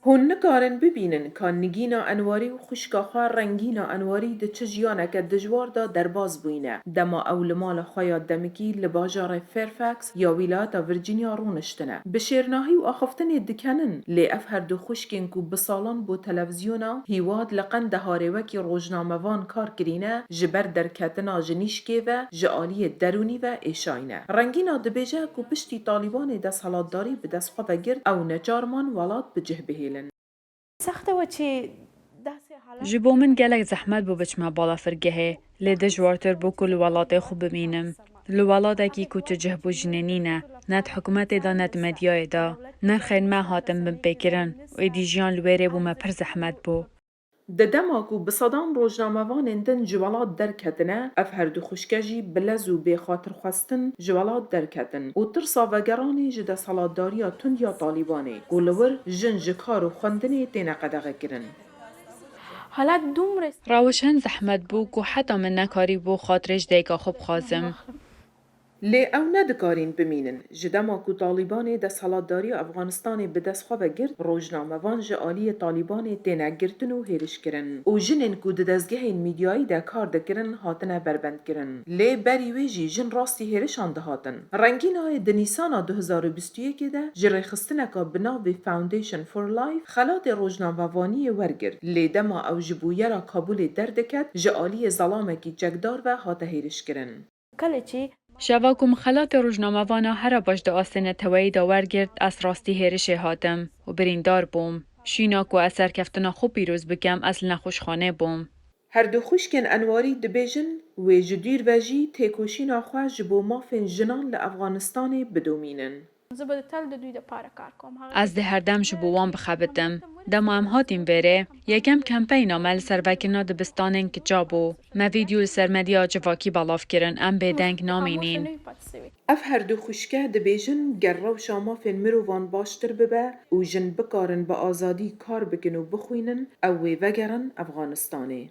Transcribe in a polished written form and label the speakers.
Speaker 1: هون نکارن ببینن که نگینا انواری و خوشکاخوا رنگینا انواری ده چه جیانک دجوار دا درباز بوینه. دما اولمال خواه دمکی لباجار فیرفاکس یا ولایت ورجینیا رونشتنه. بشیرناهی و آخفتن دکنن لی اف هر دو خوشکین کو بسالان بو تلویزیونا هیواد لقن دهاره وکی روزنامه‌وان کار کرینه جبر در کتنا جنیشکی و جعالی درونی و ایشاینه. رنگینا دبیجه کو پشتی طالبان ده سالاتداری به دست خواه گرد او نجارمان ولات بجه بهیلن.
Speaker 2: سخته و چی
Speaker 3: ji bo min gelek zehmet bû biçime bala firgehê, lê dijwartir bû ku li welatê xwe bimînim. Li welatekî ku tu cih bû jinenî ne, net hikûmetê da net medyayê da, nirxên me hatin binpêkirin û êdî jiyan li wêrê bû me pir zehmet bû.
Speaker 1: د دماکو بصدام روزنامه‌وانên din ji welat derketine, ev her du xwişke jî bi lez û bêxatirxwestin ji welat derketin û tirsa vegeranê ji desalatdariya tund ya Talîbanê ku li wir jin ji kar û xwendinê têne qedexekirin.
Speaker 2: حالت دومره
Speaker 3: Rawişen zehmet bû ku heta min nekarî bû xatirê ji dayika xwe bixwazim.
Speaker 1: Lê ew nedikarin bimînin. Ji dema ku Talîbanê desalatdariya Efganistanê bi dest xwe vegir, rojnamevan ji aliyê Talîbanê têne girtin û hêrişkirin û jinên ku di dezgehên mîdyayî de kar dikirin hatine berbendkirin. Lê berî wê jî jin rastî hêrişan dihatin. Rengînayê di Nîsana 2021 de ji rêxistineka bi navê Foundation for Life xelatê rojnamevaniyê wergir. Lê dema ew ji bûyera Kabûlê derdiket, ji aliyê zelamekî çekdar ve hate hêrişkirin.
Speaker 2: کله چی
Speaker 3: Şeva ku min xelatê rojnamevana here baş di astêne teweyî da wergirt, ez rastî hêrişê hatim û birîndar bûm. Şîna ku ez serkeftina xwe pîroz bikim, ez li nexweşxanê bûm.
Speaker 1: Her du xwişkên enwarî dibêjin wê ji dîr ve jî têkoşîna xwe ji bo mafên jinan li Efganistanê bidomînin.
Speaker 2: زه به تل د دوی د پاره کار کوم
Speaker 3: Ez dê herdem ji bo wan bixebitim. Dema em hatîn vêrê, yekem kempeyna me li ser vekirina dibistanên kiça bû. Me vîdyo li ser medya civakî belav kirin, em bêdeng namînîn.
Speaker 1: Ev her du xwişke dibêjin ger rewşa mafên mirovan baştir bibe û jin bikarin bi azadî kar bikin û bixwînin, ew wê vegerin Efganistanê.